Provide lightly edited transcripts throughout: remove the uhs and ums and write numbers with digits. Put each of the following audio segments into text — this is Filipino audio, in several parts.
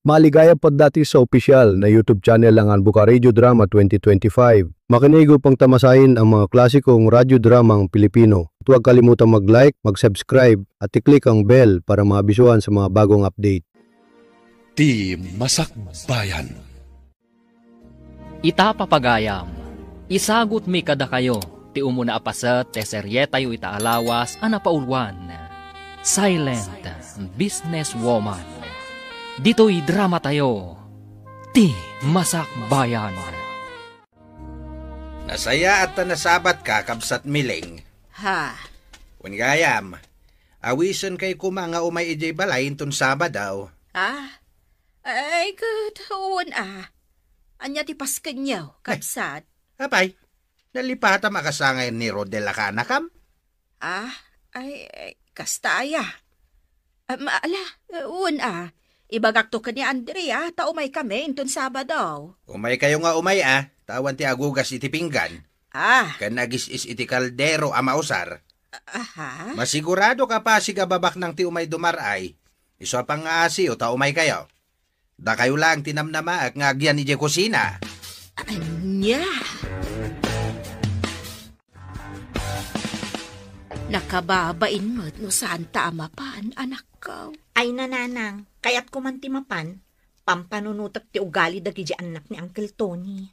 Maligaya po dati sa opisyal na YouTube channel ng Buka Radio Drama 2025. Makinigo pang tamasahin ang mga klasikong radyo dramang Pilipino. Huwag kalimutang mag-like, mag-subscribe at i-click ang bell para maabisuhan sa mga bagong update. Ti Masakbayan. Ita papagayam, isagot mi kada kayo, ti umuna apasat, te seryeta yu ita alawas, anapaulwan. Silent Businesswoman. Dito'y drama tayo, Ti Masakbayan. Nasaya at nasabat ka, kabsat miling. Ha? Wangayam, awisan kay kumanga umay ijay balay intun Sabadaw. Ah? Ay, good. Uwan Anya ti paskanyaw, kabsat. Apay, nalipata makasangay ni Rodela ka anakam? Ay, kasta aya. Uwan ibagak to ka ni Andrea, taumay kami intun Sabadaw. Umay kayo nga umay tawan ti agugas iti pinggan. Kanagis is iti kaldero amausar. Aha? Masigurado ka pa sigababak ng ti umay dumaray. Iso pang asi o taumay kayo. Da kayo lang tinamnama at ngagyan iti kusina. Anya? Nakababain mo't no saan tama paan, anak ko. Ay nananang, kaya't kumantimapan, pampanunutak ti ugali da giji anak ni Uncle Tony.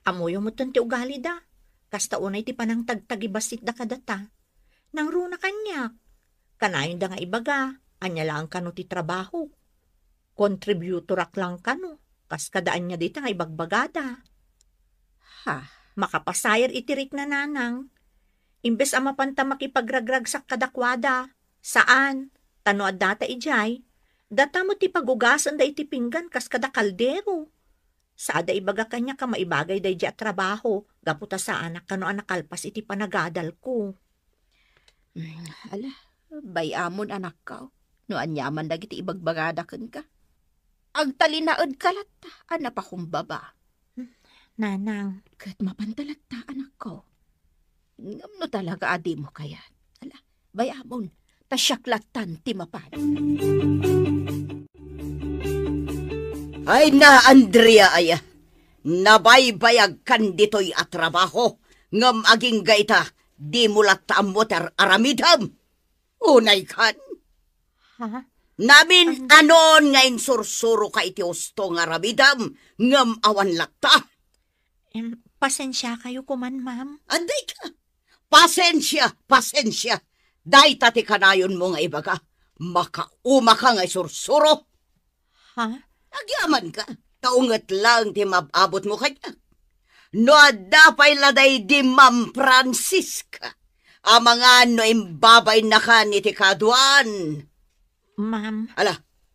Amoyo mo ti ugali da, kasta unay ti panang tagtagibasit da kadata. Nang runa kanyak, kanayon da nga ibaga, anya lang kano ti trabaho. Contributorak lang kano, kas kadaan niya dito nga ibagbagada. Makapasayar itirik na nanang. Imbes ama panta makipagragrag sa kadakwada. Saan? Tano at data ijay. Data mo ti pagugasan da iti pinggan kas kada kaldero. Saada ibaga kanya ka maibagay da iti at trabaho. Gaputa sa anak kano anakalpas iti panagadal ko. Bayamon anak ko. No anyaman dagiti ibagbagada kan ka. Ang talinaod kalat, pa kumbaba. Nanang. Kat mapantalat anak ko. Ngam no talaga adi mo kaya. Bayamon, tasyaklatan ti mapan. Ay na, Andrea aya. Nabaybayag kan dito'y at trabaho. Ngam aging gaita, di mulat moter aramidam. Unay kan. Namin anon ngayon sursuro ka iti usto nga aramidam. Ngam awan lakta. Pasensya kayo kuman, ma'am. Anday ka. Pasensya. Day tati kanayon mo nga ibaga. Makauma ka nga sursuro. Agyaman ka. Taungat lang ti mababot mo kanya. No adapay laday di Ma'am Francisca. Mga no imbabay na ka ni ti kaduan. Ma'am.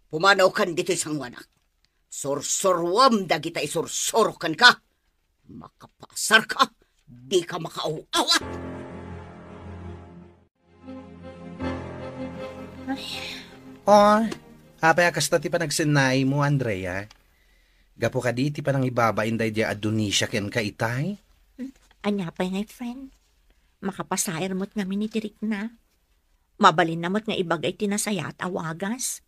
Pumanaw kan dito isang wanak. Sursurwam dagita isursuro kan ka. Makapasar ka. Di ka makauawa. Apay akasta ti panagsinay mo, Andrea. Gapo ka di ti panang ibabain day di Adonisha ken ka itay? Anya pa'y ngay friend. Makapasayar mo't nga minitirik na. Mabalin na mo't nga ibagay tinasaya at awagas.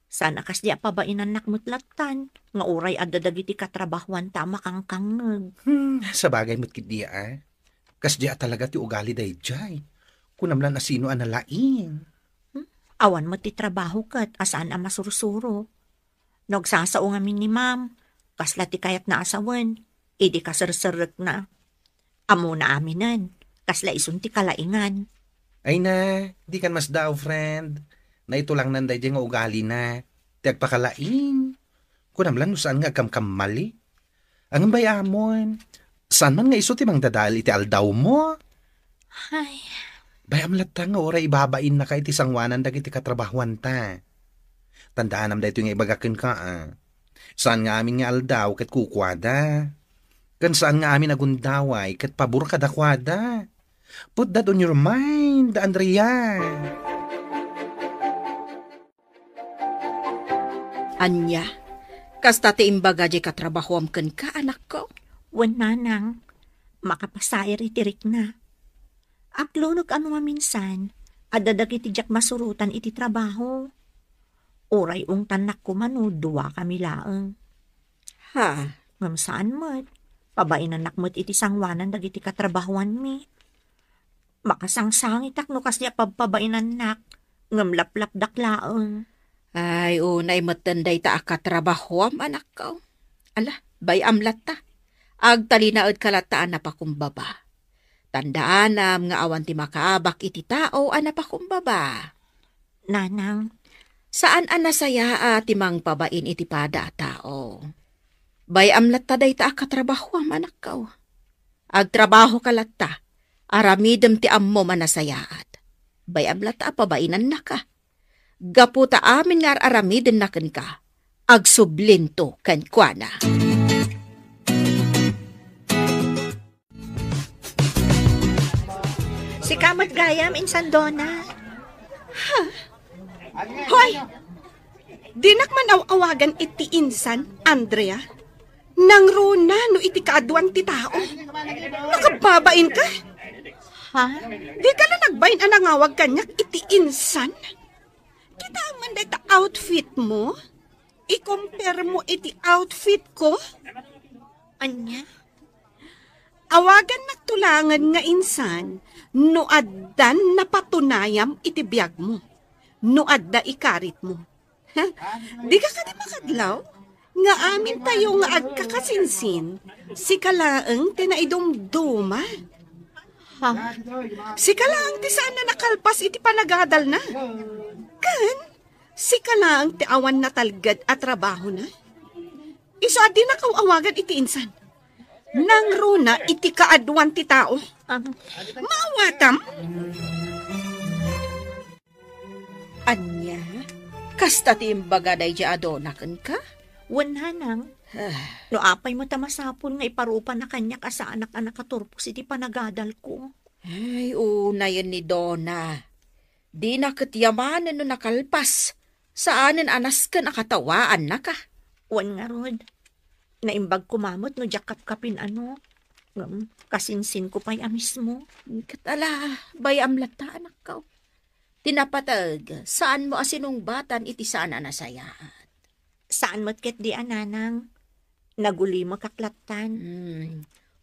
Sana kas di apabainan nakmo't latan. Nga uray adadagiti katrabahuan tama kang kangag. Sabagay mo't kit di Kas di talaga ti ugali day jay. Kunamlan asino analain. Awan mo ti trabaho kat, asaan ang masursuro. Nagsasao nga ni ma'am, kasla ti kayat na asawan, idi kasarsarak na. Amo na aminan, kasla isun ti kalaingan. Ay na, di kan mas daw, friend. Na ito lang nanday di nga ugali na. Ti agpakalain. Kunamlan no saan nga kamkamali. Ang bayamon, saan man nga iso ti mang dadali ti aldaw mo? Ay... Bayam lata nga oray ibabain na kay ti sangwanan dagiti katrabahuan ta. Tandaan am dayto nga ibagaken ka Saan nga amin nga aldaw ket kukwada. Kan saan nga amin agundaway ket pabor kadakwada. Put that on your mind, Andrea. Anya, kasta ti imbaga di katrabahuam ken ka anak ko. Wan nanang, makapasayar itirik na. Aklunok ano maminsan, adadagiti jak masurutan iti trabaho. Uray ung tanak ko mano, duwa kami laeng. Ha? Ngam saan mo't? Pabain anak mo't iti sangwanan dagiti katrabahuan mi. Makasangsangit ak no kasya pagpabain anak. Ngam laplap daklaeng. Ay, unay matanday ta akatrabaho anak ko. Ala, bayam latta. Agtalinaod kalataan na pakumbaba. Tandaanam nga awan ti makaabak iti tao ana pakumbaba. Nanang, Saan anasaya timang pabain iti pada a tao? Bayam latta day ta akatrabaho anak ko. Agtrabaho kalatta. Aramidem ti ammo manasayaat. Bayam latta pabainan na ka. Gaputa amin nga aramiden na ken ka. Agsublinto ken kuana. si Kamat Gayam insan Dona. Hoy! Dinak man awagan iti insan, Andrea. Nang runa no iti kaaduan ti tao. Nakababain ka? Ha? Di ka na nagbain anangawag kanyak iti insan? Kita man da outfit mo? I-compare mo iti outfit ko? Anya? Awagan nagtulangan nga insan, no addan napatunayam iti biyag mo. No adda ikarit mo. Ha? Di ka di makadlaw? Nga amin tayo nga agkakasinsin, si kalaeng tinaidumduma. Ha? Si kalaeng ti saan na nakalpas iti panagadal na. Kan, si kalaeng ti awan na talgad at trabaho na. Iso adi na awagan iti insan. Nang runa iti kaadwan ti tao. Maawatam. Anya? Kasta ti imbaga day di adonaken ka? Wan Nanang. No apay mo tamasapon nga iparupa na kanya ka sa anak-anak katurpos iti panagadal ko. Ay, una yan ni Donna. Di na katyamanan no nakalpas. Saanin anas ka nakatawaan na ka? Wan nga rod. Naimbag kumamot no jakap-kapin ano. Kasinsin ko pa'y amis mo. Katala, bayam lata anak ko. Tinapatag, saan mo asinungbatan iti saan anasayaan? Saan mo't ket di ananang? Naguli mo kaklatan.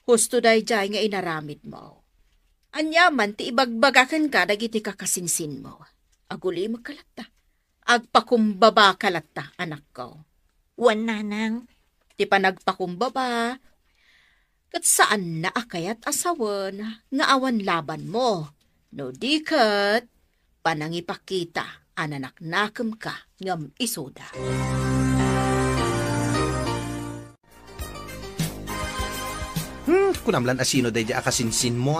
Husto day jay nga inaramid mo. Anyaman ti ibagbagakan ka dagiti kakasinsin mo. Aguli mo kalata. Agpakumbaba kalata, anak ko. Wan Nanang. Ti panagpakumbaba. Kat saan na akayat asawan nga awan laban mo. No di kat, panangipakita ananaknakem ka ngam isoda. Kunamlan asino day di akasinsin mo.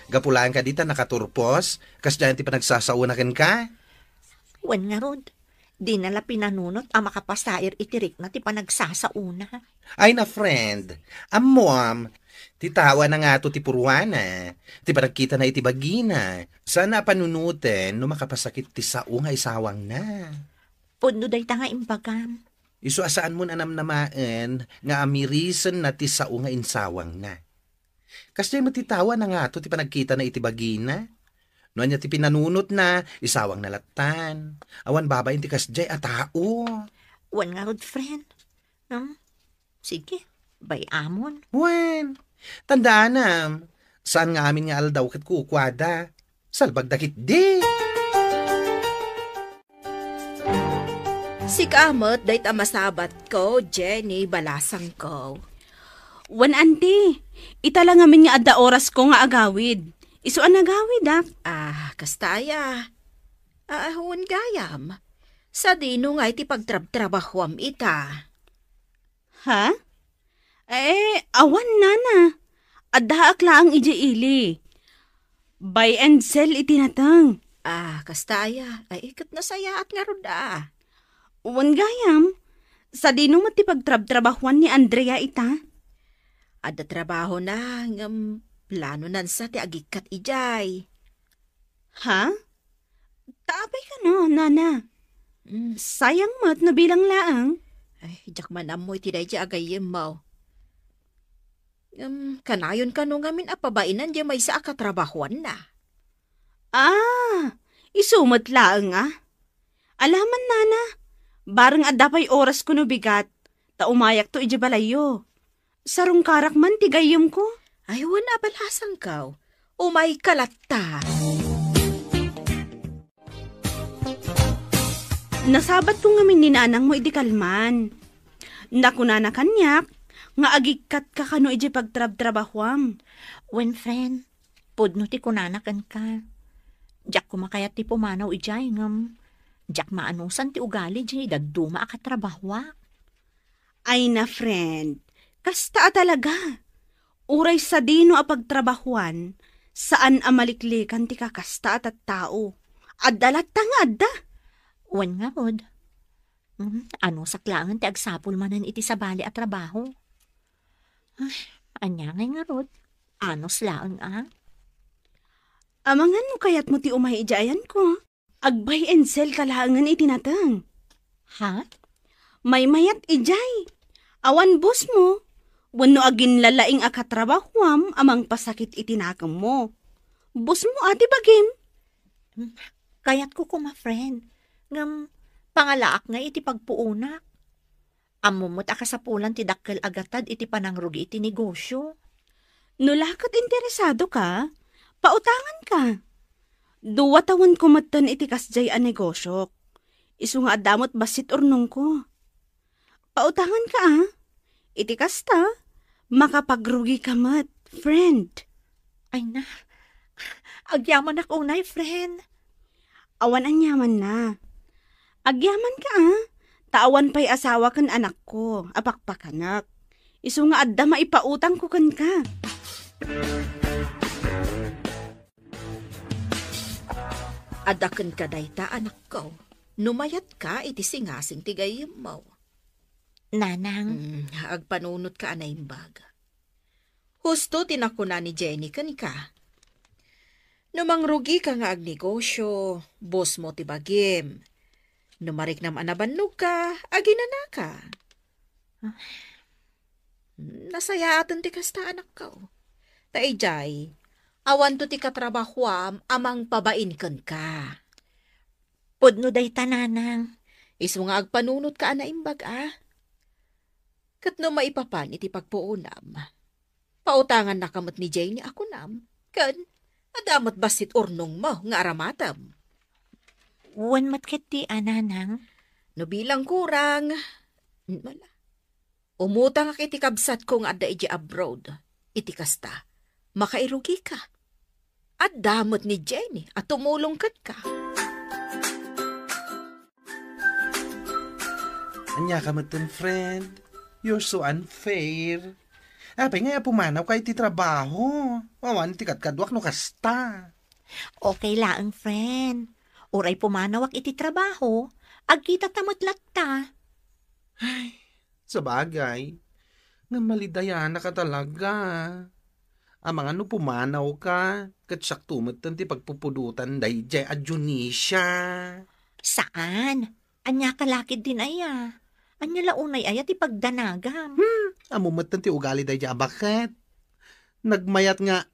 Gapulaan ka dita nakaturpos, kas dyan ti panagsasaunakin ka. Wan nga rod. Di nala pinanunot ang makapasair itirik na ti panagsasauna. Ay na friend, amuam, titawa na nga to ti purwana, ti panagkita na iti bagina, sana panunutin no makapasakit ti sao nga isawang na. Puno day ta nga imbagam. Isu asaan mo nanamnamaan nga amirisan na ti sao nga insawang na. Kasi matitawa na nga to ti panagkita na iti bagina. No anya ti pinanunot na, isawang nalatan. Awan babayin ti kasjay a tao. Wan nga rod, friend. Sige, bay amon. Wen, tandaan na, saan nga amin nga aldaw kat kukwada? Salbag dakit di. Si kamot day tamasabat ko, Jenny, balasang ko. Wan auntie, itala nga min nga adda oras ko nga agawid. Isu an agawid Kastaya. Ahon gayam. Sa dino nga iti pagtrab-trabahwam ita. Ha? Awan nana. Adda akla ang ili. Buy and sell itinatang. Kastaya. Ay, ikat na saya at nga roda. Wan gayam. Sa dino mo ti pagtrab-trabahwan ni Andrea ita? Adda trabaho na ngam plano nan sa ti agikat ijay. Ha? Taapay ka no, nana. Sayang mo't no bilang laang. Ay, jak man amoy ti day di agayem mo. Kanayon ka no ngamin apabainan di may sa akatrabahuan na. Isumot laang Alaman nana. Barang adda pa'y oras ko no bigat, ta umayak to iji balayo. Sarong karak man tigayom ko. Ay, wala balasang kaw. Umay kalatta. Nasabat ko ngamin ni nanang mo iti kalman. Nakuna na kanyak, nga agikat ka kano iji pagtrab-trabahwam. When friend, pudno ti kunanakan ka. Diyak kumakayat ti pumanaw ijay ngam. Diyak maanusan ti ugali di dagduma akatrabahwa. Ay na friend, kasta talaga. Uray sa dino a pagtrabahuan, saan amaliklikan ti kakasta at tao. Adalat tangad da. Wen nga rod. Ano saklangan ti agsapul manan iti sabali at trabaho. Ay, anya nga rod. Ano slaan Amangan mo kayat mo ti umay ijayan ko. Agbay and sell kalahangan iti natang. Ha? May mayat ijay. Awan bus mo. Wano agin lalaing akatrabahwam amang pasakit itinakam mo. Bus mo ati bagim. Kayat ko friend. Ngam pangalaak nga iti pagpuunak. Amumot akasapulan ti dakkel agatad iti panangrugi iti negosyo. Nulakat interesado ka, pautangan ka. 2 taon kumatan iti kasjay a negosyo. Isu nga adamot basit urnong ko. Pautangan ka iti kasta, makapagrugi ka mat, friend. Ay na, agyaman ako unay, friend. Awan ang yaman na. Agyaman ka taawan pa'y asawa kan anak ko, apakpakanak. Isu nga adda maipautang ko kan ka. Adaken ka dayta anak ko. Numayat ka iti singasing tigayim mo. Nanang. Agpanunot ka anaimbag. Husto tinakuna ni Jenny kan ka. Numangrugi ka nga agnegosyo, boss mo ti bagim. Numarik naman anabannog ka, aginana ka. Nasaya atin ti kasta anak ko. Taijay, awan to ti katrabahwam amang pabain kan ka. Pudno day tananang. Isu nga agpanunot ka anaimbag Kat no maipapan iti pagpuunam. Pautangan na kamot ni Jenny ako nam. Kan, adamot basit urnong mo nga aramatam. Wan matket ti ananang. No bilang kurang. Wala. Umutang ak iti kabsat ko nga adda iti abroad. Iti kasta. Makairugi ka. At damot ni Jenny at tumulong ka. Anya ka matan, friend. You're so unfair. Apay nga pumanaw kay ti trabaho. Awan ti katkadwak no kasta. Okay laang, friend. Uray pumanawak iti trabaho, agkita tamot latta. Ay, sa bagay. Nga malidaya na ka talaga. Amang ano pumanaw ka, katsak tumatan ti pagpupudutan day jay adjunisya. Saan? Anya kalakid din aya. Anya launay aya ti pagdanagam. Amumatan ti ugali day jay bakit? Nagmayat nga,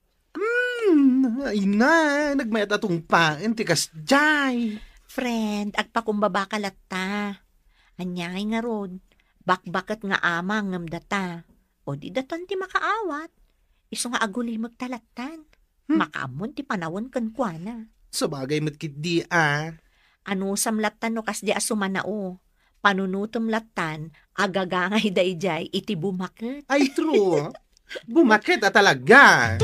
ay na, nagmayat atong paen ti kasjay. Friend, agpakumbaba ka latta. Anyay nga rod, bakbakat nga amang ngam data. O di datan ti makaawat. Isu nga aguli magtalatan. Makaamon ti panawon kan kuana. Sa bagay matkit di Ano samlatan no kas di asumanao. Panunutom latan, agagangay dayjay iti bumakit. Ay true. Bumakit talaga.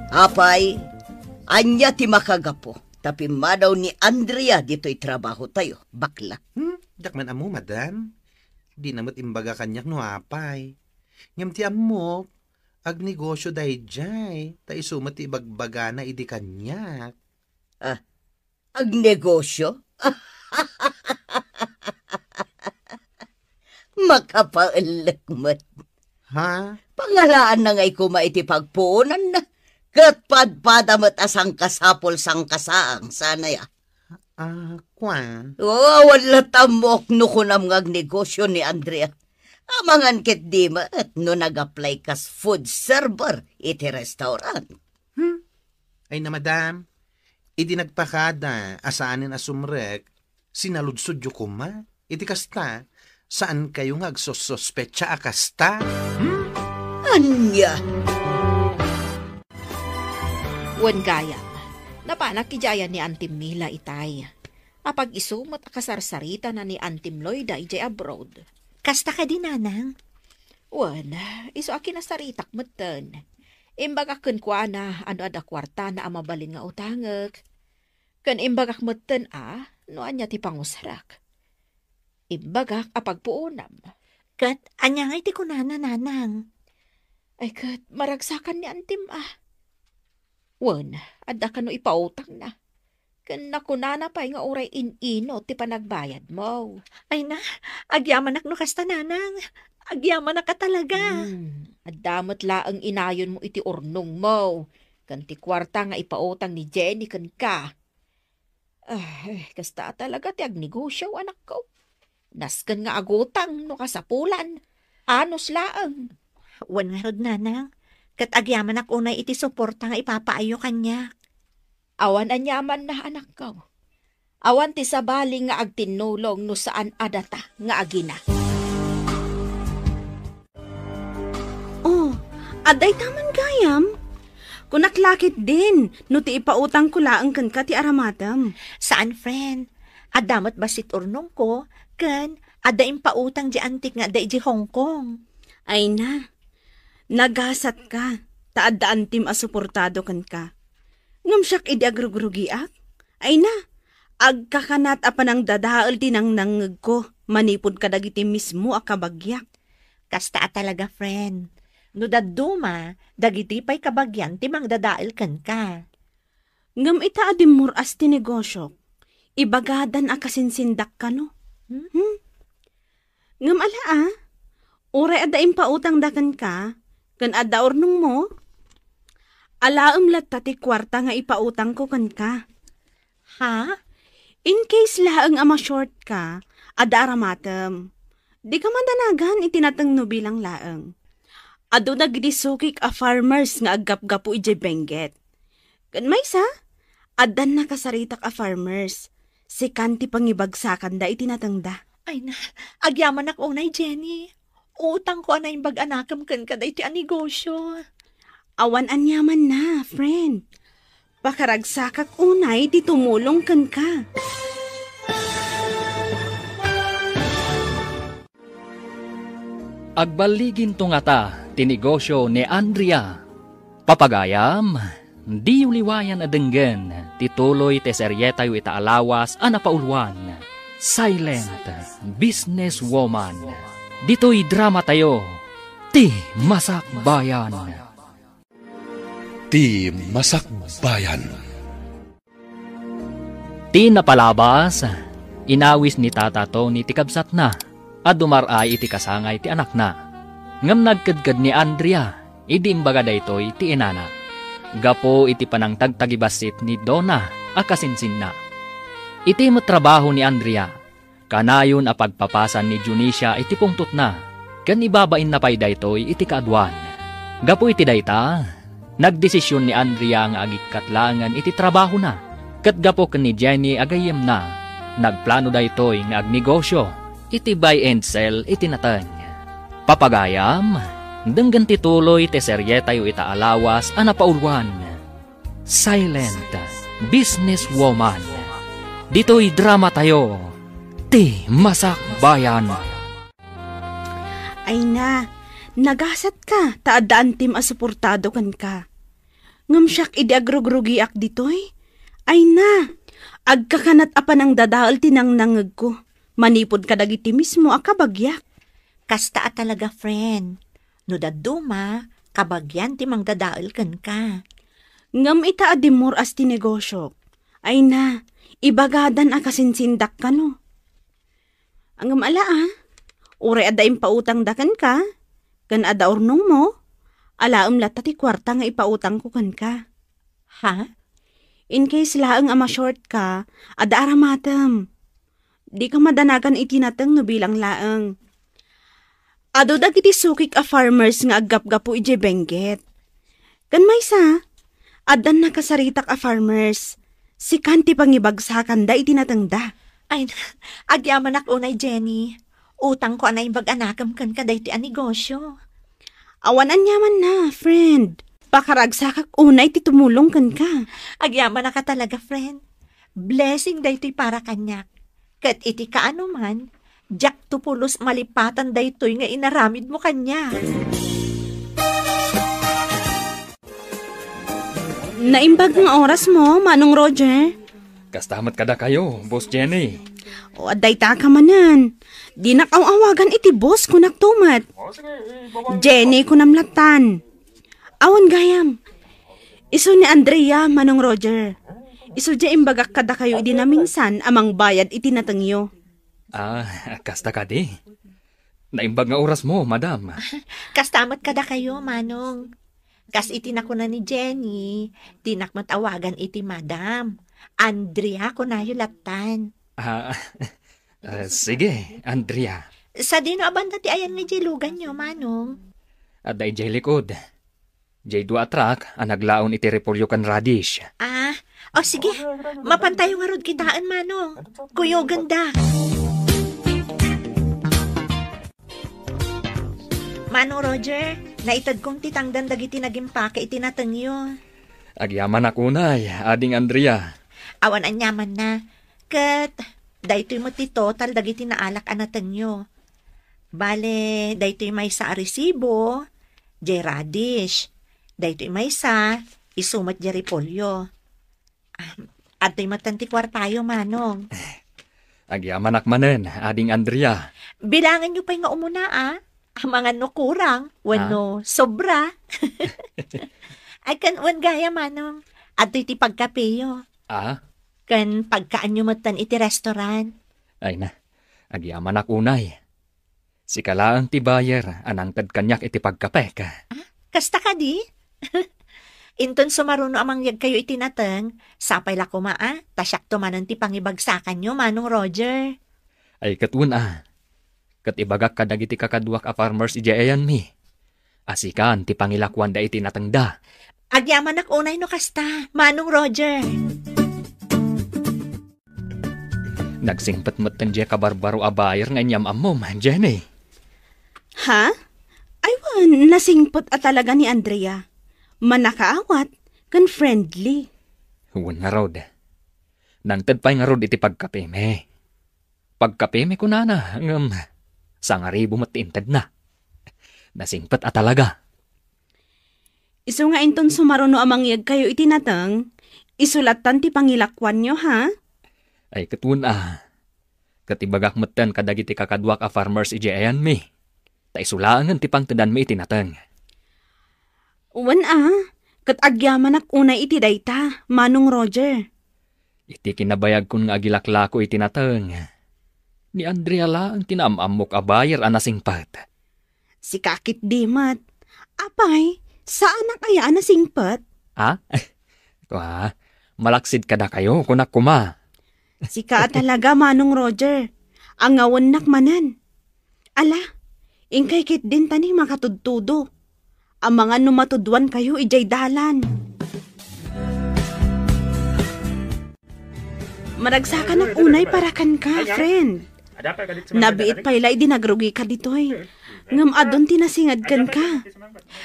Apay, anya ti makagapo. Tapi madaw ni Andrea dito'y trabaho tayo, bakla. Dakman amo, madam. Di namat imbaga kanyak no apay. Ngam ti amok, agnegosyo day jay. Ta isumat ti ibagbaga na idi kanyak. Agnegosyo? Makapaalagmat. Ha? Pangalaan na nga'y kuma iti pagpuunan na. Kat padpadamat asang kasapol sang kasaang sana ya. Kwan. Wala tamok no kunam ngag negosyo ni Andrea. Amangan ket di ma at no nag-apply kas food server iti restaurant. Ay na madam, Idi nagpakada, asaanin asumrek, sinaludsod yu kuma. Iti kasta, saan kayo nga agsosospetsa akasta? Anya? Wan gayam, napanak kijayan ni Antim Mila itay. Apag isumot akasarsarita na ni Antim Loida ijay abroad. Kasta ka din, nanang. Wan, iso akin na saritak matan. Imbagak kun kwa na ano ada kwarta na amabalin nga utangak. Kan imbagak matan no anya ti pangusrak. Imbagak apagpuunam. Kat, anya nga iti kunana, nanang. Ay kat, maragsakan ni Antim Wan, adda ka no ipautang na. Kan nakunana pa nga oray in-ino ti panagbayad mo. Ay na, agyaman no kasta, nanang. Agyaman ka talaga. Adamot laang inayon mo iti urnong mo. Kan ti kwarta nga ipautang ni Jenny kan ka. Ay, kasta talaga ti agnegosyo, anak ko. Naskan nga agutang no kasapulan. Anos laang. Wan nga rod, nanang. Kat agyaman unay iti suporta nga ipapaayo kanya. Awan anyaman na, anak ko. Awan ti sabali nga agtinulong no saan adata nga agina. Oh, aday taman gayam. Kunaklakit din, no ti ipautang ko laang kan ka ti aramatam. Saan, friend? Adamot basit urnong ko, kan ada impautang di antik nga da iji Hong Kong. Ay na, nagasat ka, taadaan tim asuportado kan ka. Ngamsyak idi agrugrugiak? Ay na, agkakanat apanang dadaal tinang nangag ko, manipod ka dagiti mismo akabagyak. Kasta talaga, friend. No daduma, dagiti pa'y kabagyan timang dadaal kan ka. Ngam ita adim muras ti negosyo, ibagadan akasinsindak ka no? Ngam ala uray ada impautang dakan ka, kan ada ornong mo, alaam latta ti kwarta nga ipautang ko kan ka. Ha? In case laang ama short ka, ada aramatem. Di ka madanagan itinatang no bilang laang. Ado nagdisukik a farmers nga agap-gapu ije benget. Kan may sa, adan nakasaritak a farmers. Si kanti pangibagsakan da itinatangda. Ay na, agyaman unay, Jenny. Utang ko anay bag-anakam kan kada iti anegosyo. Awan anyaman na, friend. Pakaragsakak unay di tumulong kan ka. Agbaligin to nga ta, tinegosyo ni Andrea. Papagayam, di uliwayan adenggen, tituloy te seryetayo itaalawas anapaulwan. Silent businesswoman. Dito'y drama tayo, ti Masakbayan. Ti Masakbayan. Ti napalabas, inawis ni Tata Tony ti kabsat na, at dumaray iti kasangay ti anak na. Ngam nagkadkad ni Andrea, idi imbaga daytoy ti inana. Gapo iti panang tagtagibasit ni Donna, akasinsin na. Iti trabaho ni Andrea, kanayon a pagpapasan ni Junisha iti pungtot na, kan ibabain na pay daytoy iti kaadwan. Gapo iti dayta, nagdesisyon ni Andrea nga agikatlangan iti trabaho na, kat gapo ken ni Jenny agayem na, nagplano daytoy nga agnegosyo, iti buy and sell iti natany. Papagayam, denggan tituloy ti seryetayo itaalawas anapaulwan. Silent businesswoman. Dito'y drama tayo, ti Masakbayan. Ay na, nagasat ka, taadaan tim asuportado kan ka. Ngamsyak idi agrugrugiak ditoy? Ay na, agkakanat apan ang dadaal tinang nangag ko. Manipod ka dagiti mismo akabagyak. Kasta talaga, friend. No daduma, kabagyan timang dadaal kan ka. Ngam ita adimor as ti negosyo. Ay na, ibagadan akasinsindak ka no. Angam ala ure ada impautang dakan ka, kan ada ornong mo, alaam lata ti kwarta nga ipautang ko kan ka. Ha? In case laang ama short ka, ada aramatem. Di ka madanagan itinatang no bilang laang. Ado dagiti sukik a farmers nga agap-gapu ije benget. Kan may sa, adan nakasaritak a farmers. Si kanti pangibagsakan da itinatangda. Ay, agyaman ako unay, Jenny. Utang ko anay bag-anakam kan kaday ti anegosyo. Awanan yaman na, friend. Pakaragsakak unay ti tumulong kan ka. Agyaman na ka talaga, friend. Blessing daytoy para kanyak. Kat iti kaano man, jak tupulos malipatan daytoy nga inaramid mo kanya. Naimbag ng oras mo, Manong Roger. Kastamat kada kayo, Boss Jenny. O aday ta ka manan. Di nakawawagan iti boss ko naktumat. Jenny ko namlatan. Awan gayam. Isu ni Andrea, Manong Roger. Isu di imbagak kada kayo idi na minsan amang bayad iti natangyo. Kasta ka di. Naimbag nga oras mo, madam. Kastamat kada kayo, Manong. Kas itinak ko na ni Jenny, tinak matawagan iti madam. Andrea ko na yulatan. Sige, Andrea. Sa dino abanda ti ayan nga jelugan nyo, Manong. Aday jay likod. Jay dua atrak, naglaon iti repolyo kan radish. Sige. Mapantayo nga rod kitaan, Manong. Kuyo ganda. Manong Roger, naitad kong titangdan dagiti nagimpake itinatangyo. Agyaman ako nay, ading Andrea. Awan anyaman na. Kat, daytoy mo ti total dagiti naalak anatangyo. Bale, daytoy may sa resibo, jay radish. Daytoy may sa, isumat jay repolyo. Ato'y matanti kwartayo, Manong. Agyaman akmanen, ading Andrea. Bilangan nyo pa nga umuna, Ang mga no kurang, wano sobra. Ay kan wan gaya, Manong. Ato'y ti pagkapeyo. Kan pagkaan nyo matan iti restaurant. Ay na, agyaman akunay. Si kalaang ti bayer, anang tad kanyak iti pagkapek. Kasta ka di? Inton sumaruno amang yag kayo itinateng, sapay lako tasyak tumanan ti pangibagsakan nyo, Manong Roger. Ay katun kat ibagak kadagiti kakadwak a farmers ijayan mi. Asikan ti pangilakwan da itinatengda. Agyaman ak unay no kasta, Manong Roger. Nagsingpet-metten je kabarbaro a bayer nga nyam amom, Jenny. Ha? Aywan, nasingpot at talaga ni Andrea. Manakaawat, kan friendly. Huwag nga rod. Nangtad pa'y nga rod iti pagkapeme. Pagkapeme ko na sangaribo matintad na. Nasingpet at talaga. Isu nga inton sumaruno amang yag kayo itinatang, isulatan ti pangilakwan nyo, ha? Ay katun katibagak metten kadagiti kakadwak a farmers ijayan mi. Ta isulangan ti pangtedan mi itinatang. Uwan kat agyaman ak unay iti dayta, Manong Roger. Iti kinabayag kun nga agilaklako itinatang. Ni Andrea la ang tinamamok a bayer anasingpat. Si kakit dimat. Apay, saan na kaya anasingpat? Malaksid ka na kayo kunak kuma. Si ka talaga, Manong Roger. Ang ngawan nakmanan. Ala, ingkay kit din tani makatudtudo. Ang mga numatudwan kayo ijay dalan. Maragsakan ang unay para kan ka, friend. Nabiit paylay dinagrugi ka ditoy. Ngam adon tinasingad kan ka.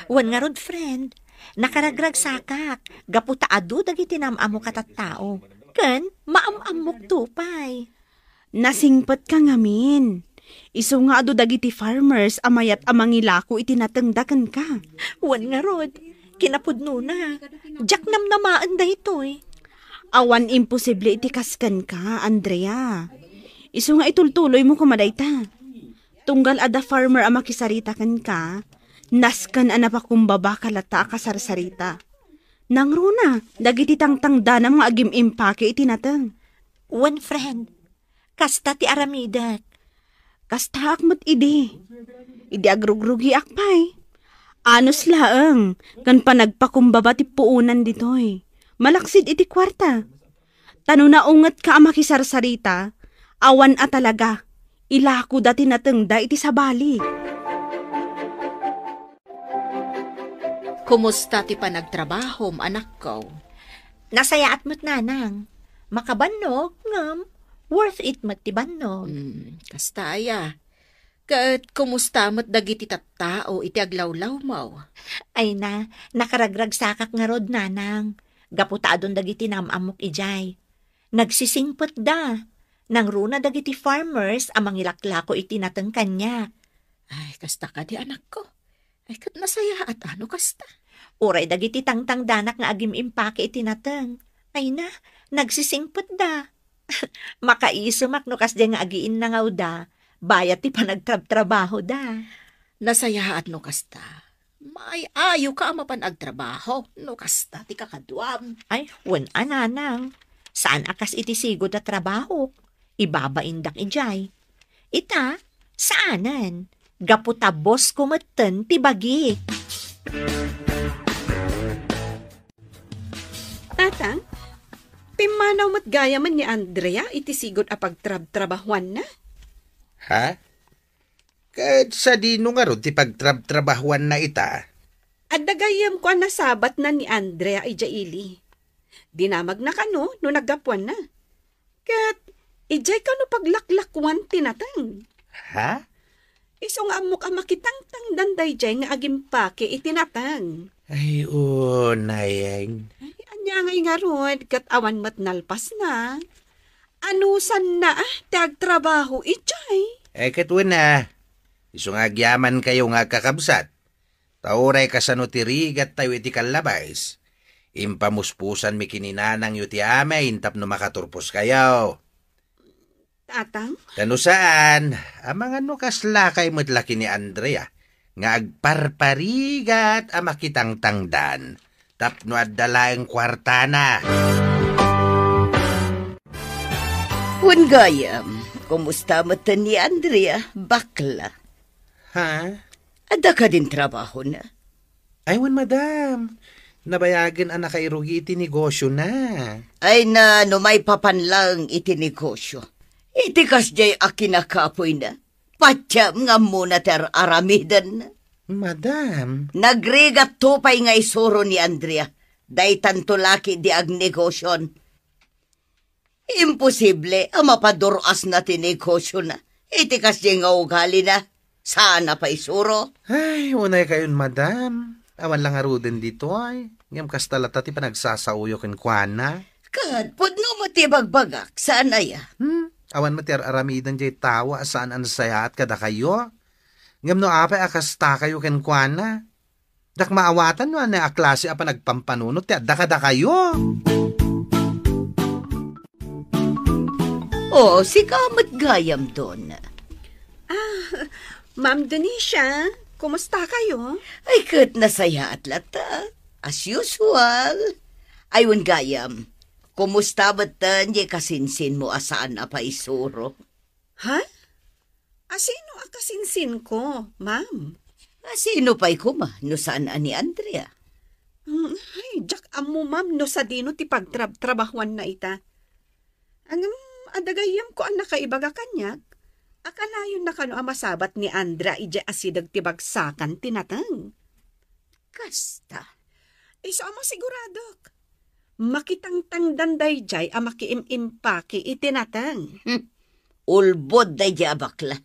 Wan nga rod, friend. Nakaragrag sakak. Gaputa adu dagiti namamo katattao. Ken, maamamok tupay. Nasingpat ka ngamin. Isu nga adu dagiti farmers amayat amangilako itinatengdakan ka. Wan nga rod. Kinapudno na. Jak namnamaan da itoy. Awan imposible itikaskan ka, Andrea. Isu nga itultuloy mo kumadayta. Tunggal ada farmer ang makisarita kan ka, naskan anapakumbaba kalata kasarsarita. Nangruna, dagiti tangtangda na mga agim impake itinatang. One friend, kasta ti aramidak. Kasta akmat idi. Idi agrugrugi akpay. Anos laeng, kan panagpakumbaba ti puunan ditoy. Malaksid iti kwarta. Tano na unget ka ang makisarsarita, awan a talaga, ilako dati natengda iti sabali. Kumusta ti panagtrabaho, anak ko? Nasaya at mo't nanang. Makabannog, ngam, worth it magtibannog. Kastaya. Kat kumusta mo't dagiti tattao iti aglawlaw mo? Ay na, nakaragrag sakak nga rod, nanang. Gaputaadon dagiti namamok ijay. Nagsisingpot da. Nang runa dagiti farmers amang ilaklako iti nateng kanya. Ay, kasta ka di anak ko. Ay, kat nasaya at ano kasta? Uray dagiti tangtang danak nga agim impake iti nateng. Ay na, nagsisingpot da. Makaisumak no kas nga agiin na nga da. Bayat ti panagtrabaho da. Nasaya at no kasta. May ayo ka mapan agtrabaho. No kasta ti kakadwam. Ay, wan ananang. Saan akas iti sigod na trabaho? Ibabaindak ijay. Ita, saanan? Gaputa boss kumeten ti bagi. Tatang, pimanaw mo't gaya man ni Andrea iti sigod a pagtrab-trabahuan na. Ha? Kahit sa dino nga ron, ti pagtrabahuan na ita. At dagayam ko ang nasabat na ni Andrea ijaili. Dinamag na kano no naggapuan na. Kat, ijay kano paglaklakwan tinatang. Ha? Isong amok ang makitangtang danday jay nga agimpake itinatang. Ay, nayeng. Ay, anya ngay nga ron, kat awan matnalpas na. Anusan na tagtrabaho ijay. Ay, katwa na. Isong agyaman kayo nga kakabsat. Tauray kasano tirigat tayo iti kalabais. Impamuspusan mi kininanang yu ti amay, intap no makaturpos kayo. Tatang? Kano saan, amang ano kasla kay motlaki ni Andrea, nga agparparigat amakitang tangdan, tapno at dalaeng kwartana. Gayam, kumusta mo ni Andrea? Bakla. Ha? Ada ka din trabaho na? Aywan, madam. Nabayagan ang nakairugi iti negosyo na. Ay na, no may papanlang iti negosyo. Iti kasjay akinakapoy na. Patyam nga muna ter aramidan na. Madam. Nagrigat tupay nga isuro ni Andrea. Day tanto laki di ag negosyon. Imposible ang mapaduras na tinegosyo na. Iti kasjay nga ugali na. Sana pa isuro. Ay, unay kayon, madam. Awan lang aruden dito ay. Ngam kastalata ti panagsasauyo ken kuana. Kad, pudno mo ti bagbagak. Sana ya? Awan mater aramidan jay tawa saan ang sayat kada kayo. Ngam no apay akasta kayo ken kuana. Dak maawatan no na aklase apa nagpampanunot ti adda kada kayo. O, si kamat gayam doon. Ma'am Denisha, kumusta kayo? Ay, kat nasaya at lata. As usual. Ayun gayam, kumusta ba't niya kasinsin mo asaan na pa isuro? Ha? Asino ang kasinsin ko, ma'am? Sino pa'y kuma? No saan ani Andrea? Ay, jak amo ma'am, no sa dino ti pagtrabahuan na ita. Ang adagayam ko ang nakaibaga kanyak. Akalayon na kano ang masabat ni Andrea ija asidag ti bagsakan tinatang. Kasta. Iso ama siguradok. Makitangtang danday jay ang makiimimpaki itinatang. Ulbod day di abakla.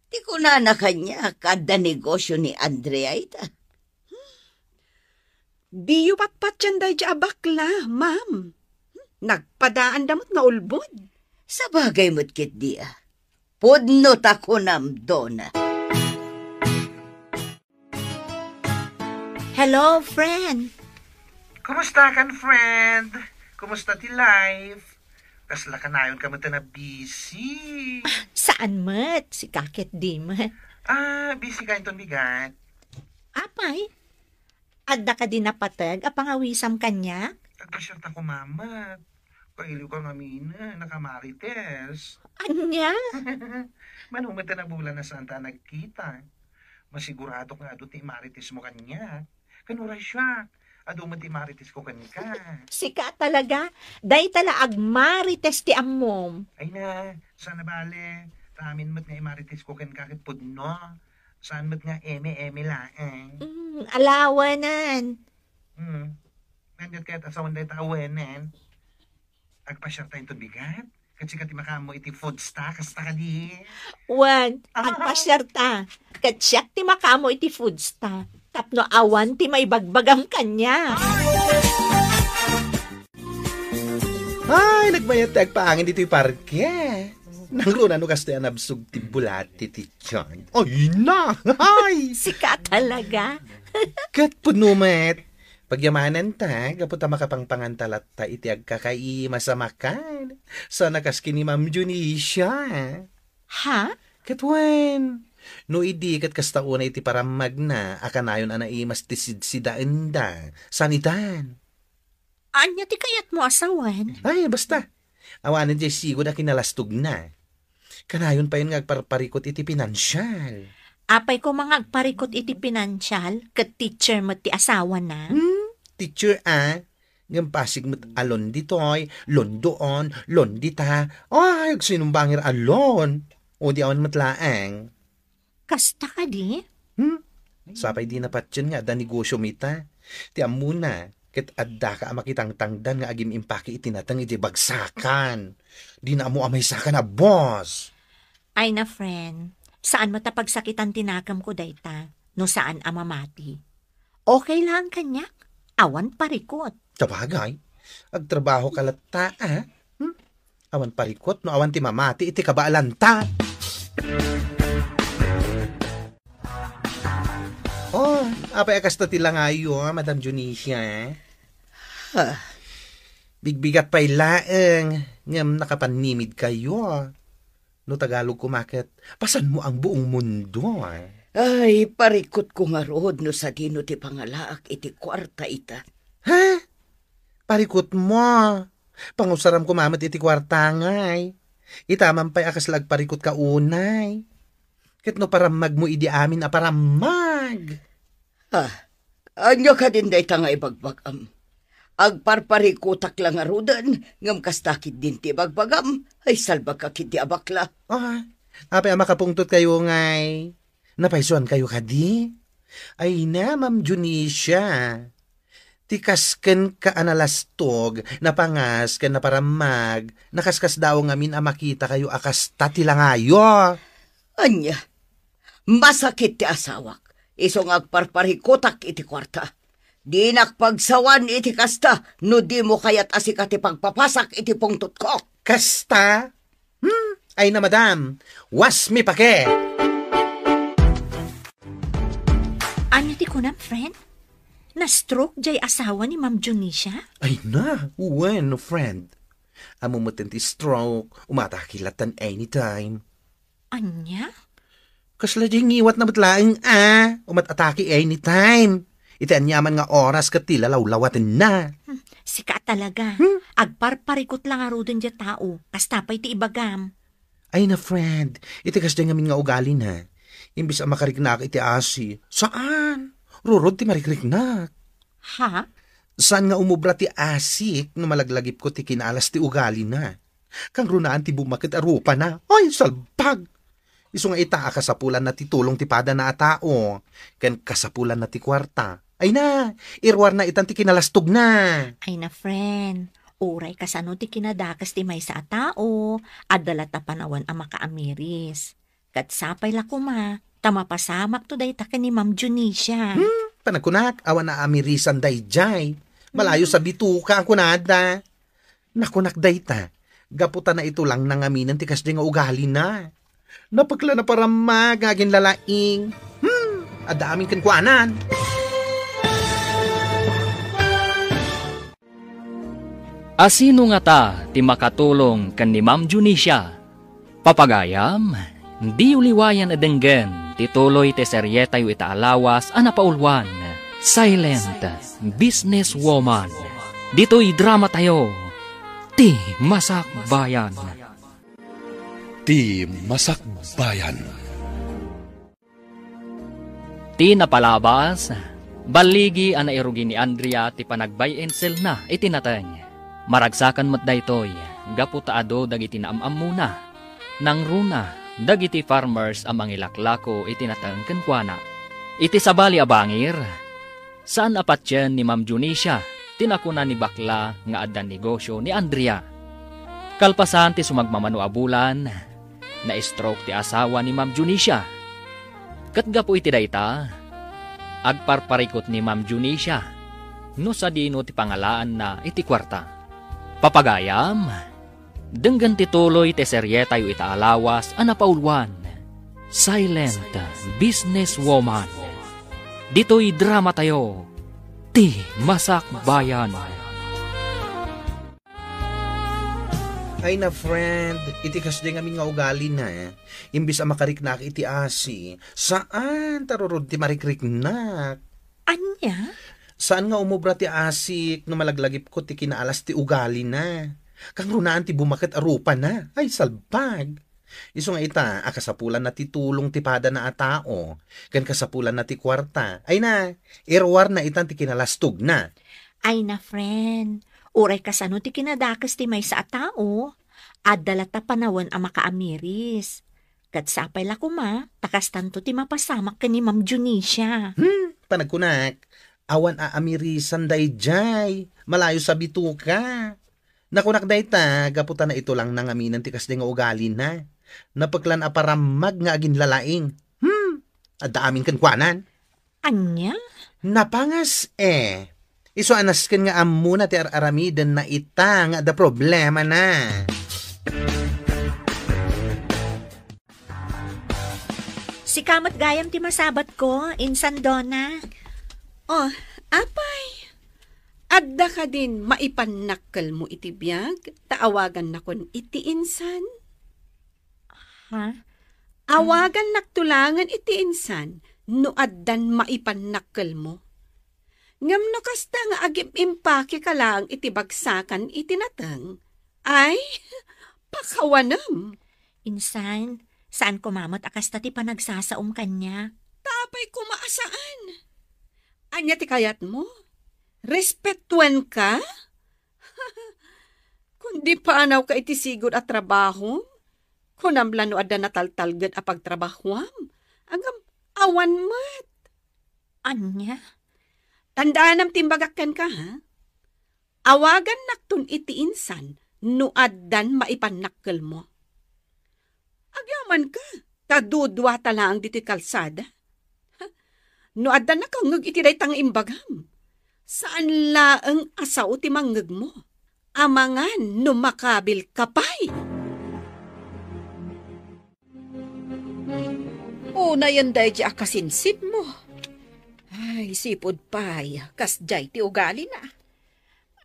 Di ko na kanya kada negosyo ni Andrea ita. Di yu patpat yan day di abakla, ma'am. Nagpadaan damot nga ulbod. Sa bagay mo't kit dia. Pudno tako namdona. Hello, friend. Kumusta kan, friend? Kumusta ti life? Kasla ka na yun ka na busy. Saan mat? Si Kakit di mat. Busy ka ito bigat. Apay? Adda ka din napatag apangawisam kanya? Nagpasyart ako, mama. Kailiw ka nga mina, nakamarites. Anya? Manumita na bulan na saan ta nagkita. Masigurado nga doon ti marites mo kanya. Kanuray siya. Ado mo ti marites ko kanika. Sika talaga. Day tala agmarites ti ammom. Ay na, sana bale. Ramin mo't nga imarites ko kanika kit pudno. Saan mo't nga eme-eme laeng. Alawanan. Nandit kahit asawan day tawenen. Agpasyar tayong bigat. Kasi kati makamo iti food stock, kasta ka di. Wan, agpasyar ta. Katsyak ti makamo iti foods ta. Tapno awan ti may bagbagam kanya. Ay, nagbayat ti agpaangin dito yung parke. Nangruna no kasto yan absog ti bulati ti John. Ay na! Ay! Sika talaga. Kat punumet. Pagyamanan ta, gaputa makapangpangantalat ta iti agkakai masamakan. Sana kas kini Ma'am Junisha. Ha? Katwan, no idi kat kasta una iti paramag na, akanayon anaimas ti sidsidaan da. Sanitan. Anya ti kayat mo asawan? Ay, basta. Awanan di sigo na kinalastog na. Kanayon pa yun nga agparparikot iti pinansyal. Apay ko mga agparikot iti pinansyal, kat teacher mo ti asawa na. Teacher, ngam pasig mo't alon ditoy, londoon, londita. Ay, sinumbangir alon. O di awan matlaang. Kasta ka di? Sapay di napatyan nga, da negosyo mita. Ti amuna, ket adda ka makitang tangdan nga agim impaki itinatang iti bagsakan. Di na mo amay saka na, boss. Ay na friend, saan mo tapagsakitan tinakam ko dayta? No saan amamati? Okay lang kanyak, awan parikot. Sabagay, agtrabaho ka latta, Awan parikot, no awan ti mamati, iti kabaalanta. Oh, apay akasta ti langayo, Madam Junisha. Bigbigat pa'y laeng, ngam nakapanimid kayo. No Tagalog kumakit, pasan mo ang buong mundo, Ay, parikot ko nga rod no sa dino ti pangalaak iti kwarta ita. Ha? Parikot mo. Pangusaram ko mamat iti kwarta ngay. Itaman pa'y akas parikot ka unay. Ket no paramag mo idi amin a paramag. Anya ka din day nga ibagbagam. Agparparikutak lang nga rodan, ngam kastakit din ti bagbagam, ay salbag ka kiti abakla. Apay makapungtot kayo ngay. Napaisuan kayo kadi? Ay na, Ma'am Junisha. Tikasken ka analastog, napangas ka na paramag, nakaskas daw ngamin makita kayo akas tatilangayo. Anya, masakit ti asawak, isong agparparikutak iti kwarta. Di nakpagsawan iti kasta, no di mo kayat asika ti pagpapasak iti pungtot ko. Kasta? Ay na madam, was mi pake. Anya ti kunam, friend? Na-stroke jay asawa ni Ma'am Junisha? Ay na, bueno friend. Amumutin ti stroke, umatakilatan anytime. Anya? Kasla di ngiwat na batlaing umatataki anytime. Iti anyaman nga oras katila lawlawatin na. Sika talaga. Agparparikot lang nga rodon dya tao. Kastapay ti ibagam. Ay na friend, iti kasda ngamin nga ugali na. Imbis ang makariknak iti asi. Saan? Rurod ti marikriknak. Ha? Saan nga umubra ti asik no malaglagip ko ti kinalas ti ugali na. Kang runaan ti bumakit arupa na. Ay, salbag! Iso nga ita kasapulan na ti tulong ti pada na atao. Ken kasapulan na ti kwarta. Ay na, irwar na itan ti kinalastog na. Ay na, friend. Uray kasano ti kinadakas ti may sa tao. Adalat na panawan ang makaamiris. Kat sapay lakuma, tamapasamak to day taka ni Ma'am Junisha. Panagkunak, awan na amirisan day jay. Malayo sa bituka ang kunada. Nakunak day ta. Gaputa na ito lang nangaminan ti kasdi nga ugali na. Napagla na para magaging lalaing. Adaming kankwanan. Asino nga ta ti makatulong kan ni Ma'am Junisha? Papagayam, di uliwayan adenggen ti tuloy ti seryeta yu itaalawas anapaulwan. Silent Business Woman. Dito'y drama tayo. Ti Masak Bayan. Ti Masak Bayan. Ti napalabas, baligi ana irugi ni Andrea ti panagbayensel na itinatany. Maragsakan mat daytoy, gaputaado dagiti naamam muna. Nang runa, dagiti farmers amang ilaklako itinatang kenkwana. Iti sabali abangir, saan apatyan ni Ma'am Junisha, tinakuna ni bakla nga adan negosyo ni Andrea. Kalpasan ti sumagmamanuabulan, na-stroke ti asawa ni Ma'am Junisha. Katgapo iti dayta, agparparikot ni Ma'am Junisha, no sa dino ti pangalaan na iti kwarta. Papagayam, denggan ti tuloy ti serye tayo itaalawas anapaulwan, Silent Businesswoman. Dito'y drama tayo, ti Masak Bayan. Ay na friend, iti kasdi nga amin nga ugali na. Imbis ang makariknak iti asi, saan tarurod ti marikriknak? Anya? Saan nga umubra ti asik no malaglagip ko ti kinaalas ti ugali na? Kang runaan ti bumakit arupa na. Ay salbag. Iso nga ita, akasapulan na ti tulong ti pada na atao. Kan kasapulan na ti kwarta. Ay na, irwar na itan ti kinalastog na. Ay na, friend. Uray kasano ti kinadakas ti may sa tao. Adala ta panawon ang makaamiris. Kat sapay la kuma, takas tanto ti mapasamak ka ni Ma'am Junisha. Panagkunak, awan aamirisan day jay. Malayo sa bituka. Nakunak day ta, gaputan na ito lang nangaminan ti kasdi nga ugali na. Napaglan aparamag nga agin lalaing. Adda amin kan kwanan. Anya? Napangas Iso anas kan nga amuna ti aramidan na ita nga da problema na. Si kamat gayam ti masabat ko, insan Donna. Oh, apay. Adda ka din maipanakkel mo iti biyag, taawagan na kon iti insan. Ha? Awagan naktulangan iti insan, no addan maipanakkel mo. Ngam no kasta nga agim impake ka lang iti bagsakan iti natang, ay, pakawanam. Insan, saan kumamot akasta ti panagsasaom kanya? Tapay kumaasaan. Anya ti kayat mo? Respetuan ka? Kundi paanaw ka iti sigod at trabaho? Kunamla no adda nataltalgad a pagtrabahuam? Agam awan mat. Anya? Tandaan am timbagakkan ka, ha? Awagan naktun iti insan, no addan maipanakkel mo. Agyaman ka, kadudwa talang diti kalsada. No addan nakangag iti daytang imbagam. Saan laeng asaw ti mangeg mo? Amangan no makabil kapay. Una yan day di akasinsit mo. Ay, sipod pay, kas jay ti ugali na.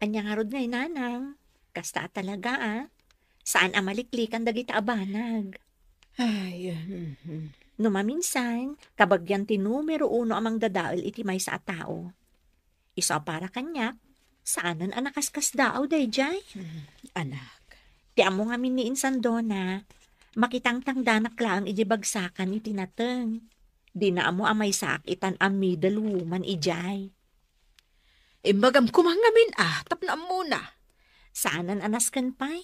Anya nga rod ngay nanang. Kasta talaga Saan amaliklikan dagiti abanag. Ay, No maminsan, kabagyan ti numero 1 amang dadaol iti may sa tao. Isa para kanya, saanan anakaskas daaw day jay? anak. Ti amo nga min ni insan Donna, makitang danak lang iti bagsakan iti nateng. Di na amo amay sakitan ang middle woman ijay. Imbagam kumangamin tapna muna. Saanan anas kan pay?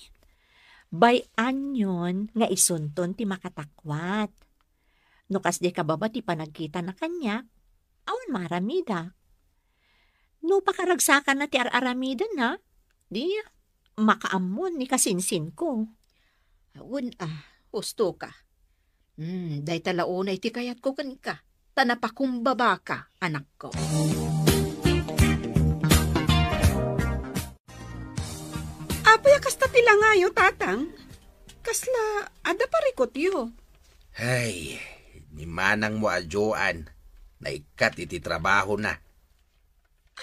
Bay anyon nga isunton ti makatakwat. No kas di kababa ti panagkita na kanya, awan maramida. No pakaragsakan na ti araramida na, di makaamon ni kasinsin ko. Awan husto ka. Day talaunay ti kayat ko kan ka. Tanapakumbaba ka, anak ko. Apay kasta tila ngayo, tatang. Kasla, ada parikot yo. Ay, ni manang mo adyoan. Naikat iti trabaho na.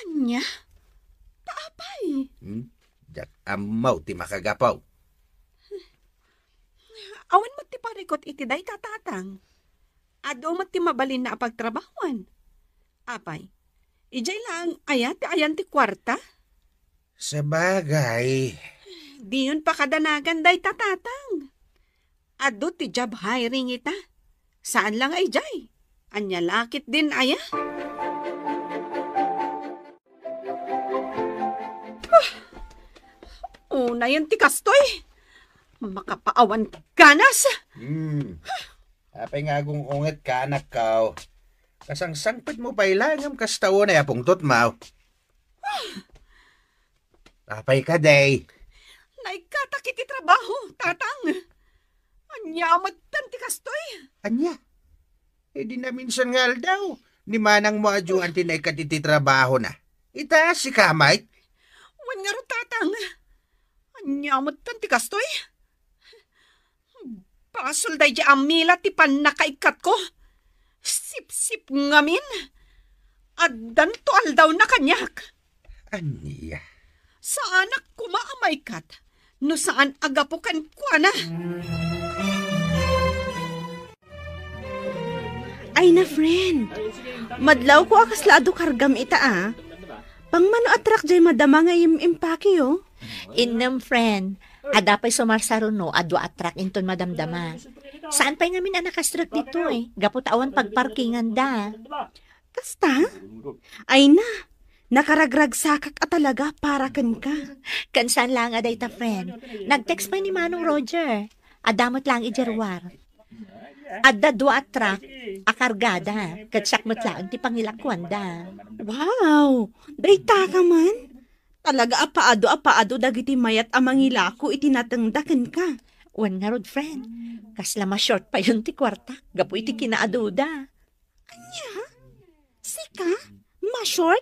Anya? Paapay? Jak amaw ti makagapaw. Awan mo ti parikot iti day tatatang. Ado mo ti mabalin na apagtrabahuan. Apay, ijay lang ayan ti kwarta? Sa bagay. Di yun pa kadanagan day tatatang. Ado ti job hiring ita. Saan lang ay jay? Anya lakit din aya? Una yun ti kastoy. Makapaawan ganas. Apay nga agong unget ka anak kao. Kasang sangpit mo pa ilangam kastawo na yapong tutmaw. Apay ka day. Naikatakit ti trabaho, tatang. Anyamat tan ti kastoy. Anya? Di na minsan nga daw. Ni manang mo adyuan tinay katiti trabaho na. Ita si kamay. Wan nga ro, tatang. Anyamat tan ti kastoy. Pasol day di amila ti panakaikat ko. Sip-sip ngamin. Addan to aldaw na kanyak. Anya? Saan ak kumaamay kat? No saan agapukan ko na? Ay na, friend. Madlaw ko akas laado kargam ita Pang mano atrak jay madama nga impaki yo. Innam, friend. Adapay sumarsaruno, adwa atrak inton madamdama. Saan pa'y ngamin anakastrak dito Gapot awan pagparkingan da. Kasta? Ay na. Nakaragrag sakak at talaga para kan ka. Kansan lang aday ta, friend. Nag-text pa ni Manong Roger. Adamot lang ijerwar. Adda dua atrak, akargada. Katsakmat lang ti pangilakwan da. Wow! Dayta ka man. Talaga apaado dagiti mayat amangila ko itinatangdakan ka. Wan nga rod, friend. Kasla ma-short pa yun ti kwarta. Gapo iti kinaaduda. Anya? Sika? Ma-short?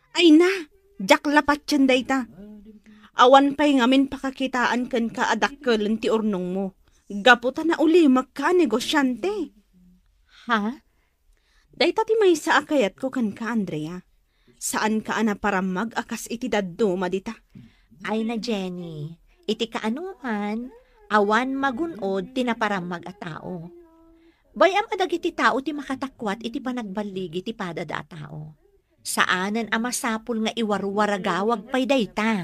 Ay na, jaklapat yan dayta. Awan pa'y ngamin pakakitaan kan ka adakkelan ti urnong mo. Gaputa na uli magka-negosyante. Ha? Dayta ti may sa akayat ko kan ka, Andrea. Saan ka ana para mag-akas iti daddo madita? Ay na, Jenny. Iti kaanuman, awan magunod tinaparamag a tao. Bayam adag iti tao ti makatakwat iti panagbalig iti padada a tao. Saanan ang masapul nga iwarwaragawag pa'y dayta.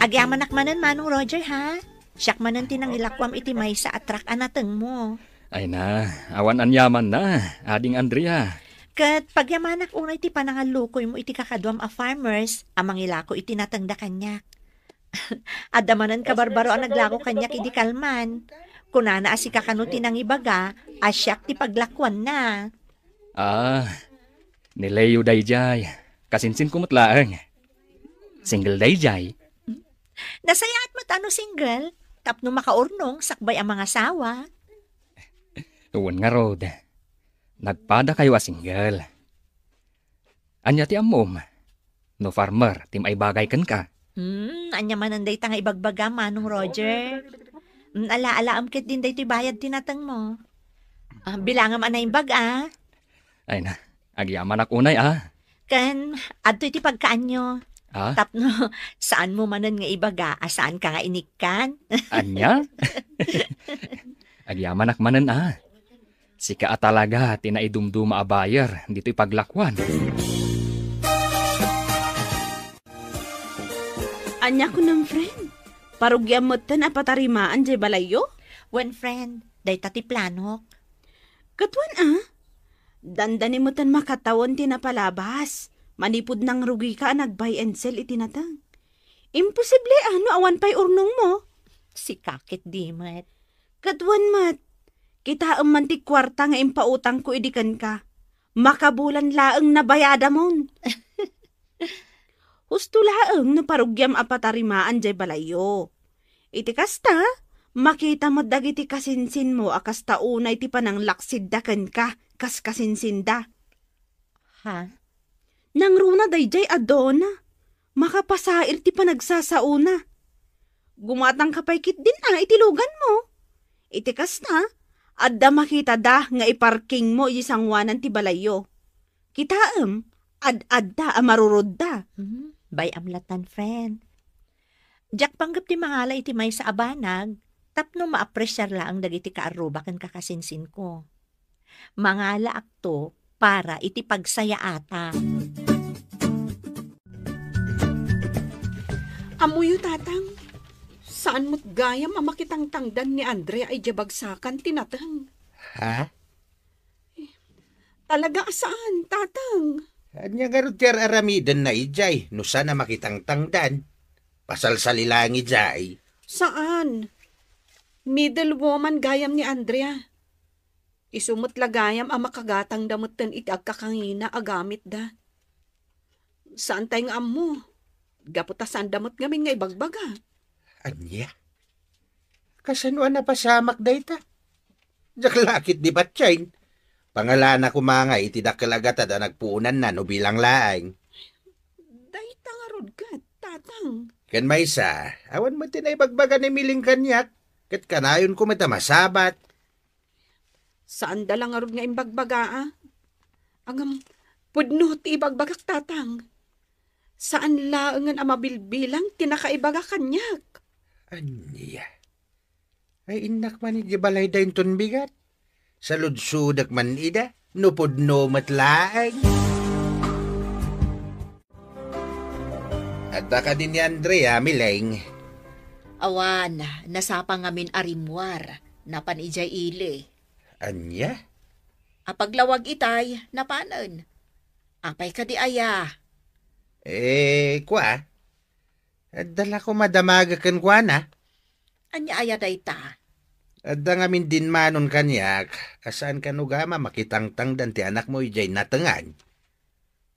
Agyamanak manan, Manong Roger, ha? Siyak manan tinangilakwam iti may sa atrak anateng mo. Ay na, awan anyaman na, ading Andrea. Kat pagyamanak unay iti panangalukoy mo iti kakadwam a farmers, amang ilako iti natangda kanyak. Adamanan kabarbaro ang naglako kanyak iti kalman. Kunana asi kakanuti ng ibaga, asyak ti paglakwan na. Nileyo dayjay, kasinsin kumutlaang. Single dayjay. Nasayaat mo tano single, tapno makaurnong sakbay ang mga asawa. Uwan nga rod, nagpada kayo a single. Anya ti amom, no farmer, tim ay bagay kan ka. Anya mananday tanga ibagbaga, Manong Roger. Ala-alaam kit din day ti bayad tinatang mo. Bilangam anay bag, Ay na, agyaman ak unay, Kan, adto iti pagkaanyo. Tapno, saan mo manan nga ibaga, saan ka nga inikkan? Anya? Agyaman ak manan, Sika talaga, tinaidumduma a bayer, dito'y paglakwan. Anya ko ng friend. Parugyam mo tan apatarimaan jay balayo? Wen friend, day tati planok. Katwan Dandani mo tan makatawon tinapalabas. Manipod ng rugi ka nag-buy and sell itinatang. Imposible awan pa'y urnong mo. Si kakit di mat. Katwan mat. Kita manti kwarta nga impautang ko idikan ka. Makabulan laeng nabayada mon. Husto laeng na parugyam apatarimaan jay balayo. Iti kasta, makita mo dagiti kasinsin mo akas taunay ti panang laksiddakan ka, kas kasinsinda. Ha? Nang runa dayjay adona, makapasair ti panagsasauna. Gumatang kapaykit din itilugan mo. Iti kasta, adda makita da nga iparking mo isangwanan ti balayo. Kitaem, ad-adda amarurod da. Bay amlatan, friend. Jak panggap ti mangala iti may sa abanag, tapno maapresyar laang dagiti kaaruba kan kakasinsin ko. Mangala akto para iti pagsaya ata. Amuyo, tatang. Saan mo't gayam amakitang tangdan ni Andrea ay jabagsakan tinatang? Ha? Talaga saan, tatang? Anya nga rin tiyar aramidan na ijay, no sana makitang tangdan. Pasalsalilang ijay. Saan? Middle woman gayam ni Andrea. Isumot lagayam ang makagatang damutan iti agkakangina agamit da. Saan tayo nga amo? Gaputasan damot ngamin nga ibagbaga. Anya? Kasanuan na pasamak dayta? Jaklakit di ba't chain? Pangalana ko mga itidak kalagata da nagpuunan na no bilang laang. Dayta nga rod ka, tatang. Kan may sa, awan mo tinay bagbaga ni miling kanyak. Kat kanayon ko matamasabat. Saan dalang nga rod nga imbagbaga, ah? Angam, pudno ti ibagbagak tatang. Saan laangan ang mabilbilang tinakaibaga kanyak? Anya? Ay inak man idibalay da yung bigat. Sa ludsudak man ida, nupod no matlaang. At ka din ni Andrea, mileng. Awan, nasapa ngamin arimwar, napan ijay ile. Anya? Apaglawag itay, napanan. Apay ka di aya. Kwa? Dala ko madamaga kan kwa na. Anya aya dayta. Adda ngamin din manon kanyak, asaan ka nugama makitangtang dan ti anak mo ijay natengan.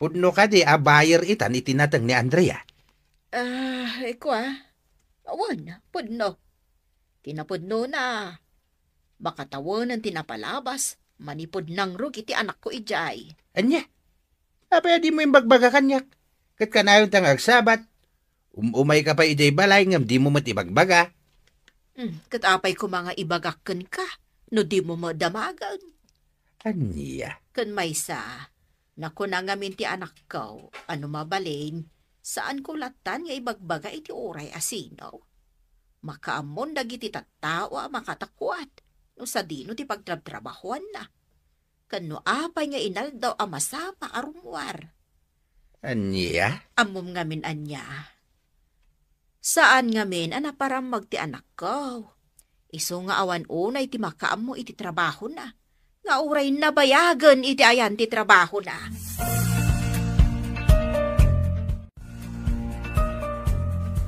Pudno ka di abayer itan itinatang ni Andrea. Kwa? Awan, pudno. Tinapudno na. Makatawanan tinapalabas, manipod nang rug iti anak ko ijay. Anya? Apaya di mo yung bagbaga kanyak. Kat kanayon tang agsabat. Umay ka pa ijay balay ngam di mo matibagbaga. Katapay ko mga ibagakken ka, no di mo madamagan. Anya? Kan maysa, naku na ngamin ti anak ko, ano mabalin, saan ko latan nga ibagbaga iti oray asinaw. Makaamon dagiti tattawa makatakwat, no sa dino ti pagtrabtrabahuan na. Kano apay nga inaldaw amasapa arumwar. Anya? Amom ngamin anya. Saan ngamin anaparam magti anak ko? Iso nga awan unay ti makaam mo iti trabaho na. Nga uray nabayagan iti ayan ti trabaho na.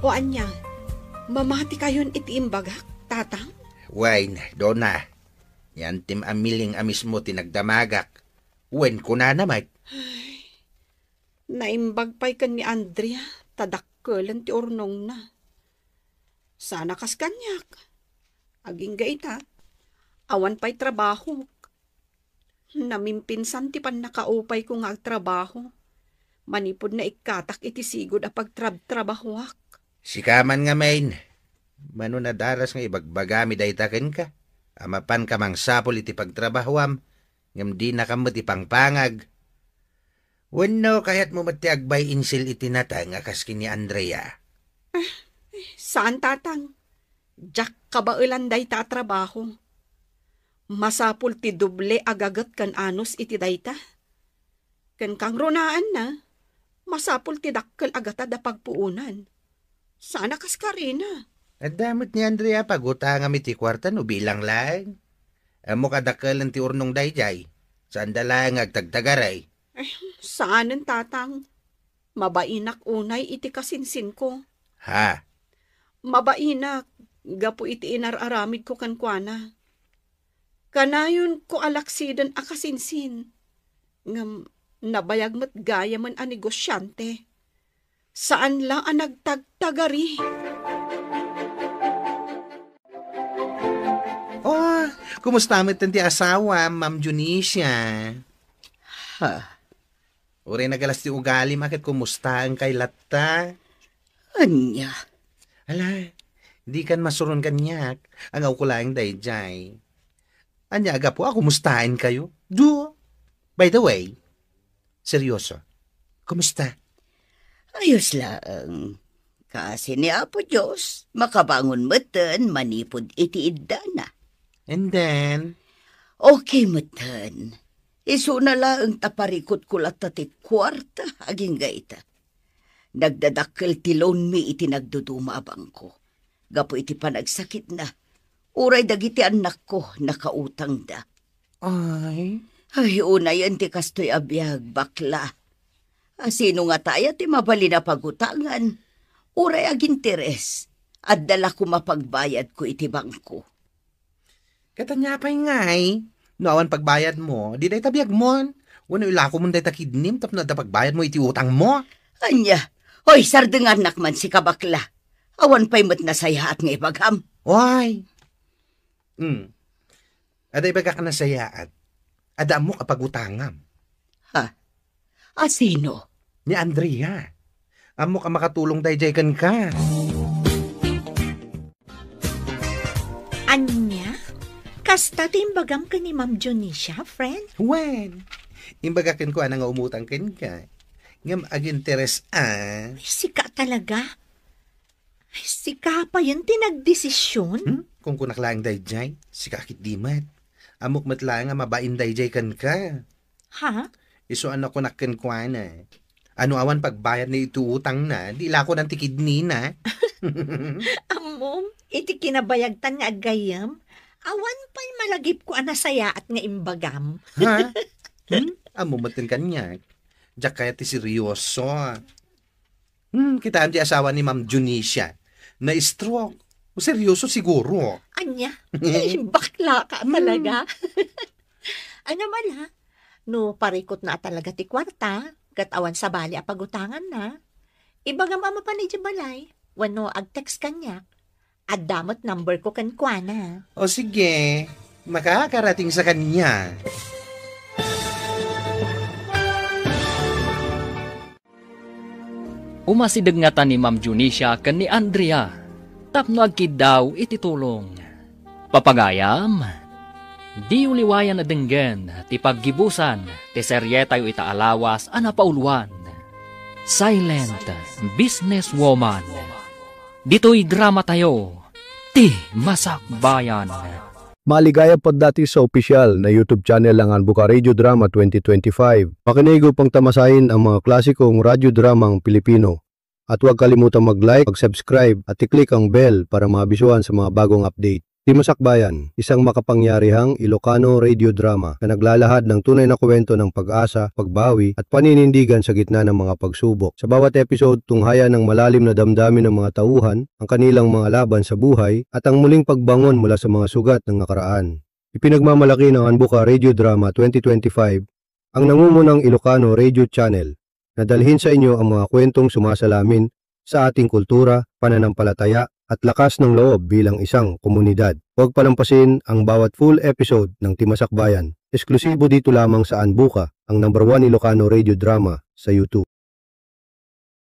O anya, mamati kayon iti imbagak, tatang? Wain, dona. Yan tim amiling amis mo tinagdamagak. Wen ko na naman. Naimbagpay kan ni Andrea, tadakkelan ti ornong na. Sana kas kanyak. Aging gaita, awan pa'y trabaho. Namimpinsan ti pan nakaupay ko nga trabaho. Manipod na ikatak iti sigod a pagtrab-trabahoak. Sikaman nga main. Mano na daras nga ibagbagami daytaken ka. Amapan ka mang sapol iti pagtrabahoam. Ngam di na kamot ipangpangag. Wano kayat mo matiagbay insil itinatang akas kini Andrea. Saan tatang? Jack kabailan day tatrabaho. Masapul ti doble agagat kan anos iti dayta. Kan kang runaan na, masapul ti dakkel agata da pagpuunan. Sana kas karina. At damot ni Andrea pagutangam iti kwarta no bilang lang. Amo kadakkelan ti urnong dayjay. Saan dalang agtagtagaray. Saanen tatang? Mabainak unay iti kasinsin ko. Ha? Mabainak, gapu iti inararamid ko kankwana. Kanayon ko alaksidan akasinsin. Ngam nabayag mat gaya man a negosyante. Saan lang ang nagtagtagari? Oh, kumusta mo ti asawa, Ma'am Junicia? Ha? Uri nagalas ti ugali, makit kumusta ang kay Latta? Anya? Ala, di kan masuron kanyak. Ang ko lang dayjay. Anya aga po, kumustahin kayo? Do. By the way, seryoso, kumusta? Ayos lang. Kasi ni Apo Diyos, makabangon matan, manipod iti idana. And then? Okay matan. Iso na lang taparikot ko latati kwarta, aging gaita. Nagdadakkel ti loan mi iti nagdudumabang ko. Gapo iti panagsakit na. Uray dagiti anak ko, nakautang da. Ay? Ay, unay ti kastoy abiyag, bakla. Sino nga tayo ti mabali na pagutangan? Uray aginteres. At dala ko mapagbayad ko iti bangko. Katanya pa'y ngay. Noawan pagbayad mo, di day tabiyag mo. Wano ilako mo day takidnim, tapno da pagbayad mo iti utang mo. Anya, hoy, sardengan nakman si kabakla. Awan pa'y mat nasayaat nga ibagam. Why? Ada ibaga ka na sayaat. Ada mo kapag utangam. Sino? Ni Andrea. Amo ka makatulong dayjay kan ka. Anya? Kasta timbagam ka ni Ma'am Junisha, friend? When? Imbagakin ko nga umutang ken ka. Ngam aginteres Ay, sika talaga. Ay, sika pa yun tinagdesisyon? Kung kunaklang dayjay, si kakit dimat. Amok matlang nga mabain dayjay kan ka. Ha? Iso ano ko nakken kwa na. Ano awan pagbayad ni ituutang na, di la ko ng tikid ni na. Amom, iti kinabayagtan nga agayam. Awan pa'y malagip ko anasaya at nga imbagam. Ha? Amo matin kanya. Diyak kaya ti seryoso. Kita ang di asawa ni Ma'am Junisha. Na stroke. O seryoso siguro. Anya? Ay, bakla ka talaga. Ano mala? No, parikot na talaga ti kwarta. Gatawan sa bali a pagutangan na. Ibagam ama pa ni Jabalay. Wano ag-text kanya. At damot number ko kan Kwana. O sige, makakarating sa kanya. Umasidag nga ta ni Ma'am Junisha ken ni Andrea. Tapno agkid daw ititulong. Papagayam, di uliwayan na denggen ti paggibusan ti seryetayo itaalawas a napauluan. Silent Businesswoman. Dito'y drama tayo, ti Masakbayan. Maligaya pod dati sa opisyal na YouTube channel ng Buka Radio Drama 2025. Makinigo pang tamasahin ang mga klasikong radyo dramang Pilipino. At huwag kalimutang mag-like, mag-subscribe at i-click ang bell para mabisuhan sa mga bagong update. Timasakbayan, isang makapangyarihang Ilocano radio drama na naglalahad ng tunay na kwento ng pag-asa, pagbawi at paninindigan sa gitna ng mga pagsubok. Sa bawat episode, tunghaya ng malalim na damdamin ng mga tauhan, ang kanilang mga laban sa buhay at ang muling pagbangon mula sa mga sugat ng nakaraan. Ipinagmamalaki ng Buka Radio Drama 2025 ang nangungunang Ilocano Radio Channel na dalhin sa inyo ang mga kwentong sumasalamin sa ating kultura, pananampalataya at lakas ng loob bilang isang komunidad. Huwag palampasin ang bawat full episode ng Timasakbayan. Eksklusibo dito lamang sa Buka, ang #1 Ilocano radio drama sa YouTube.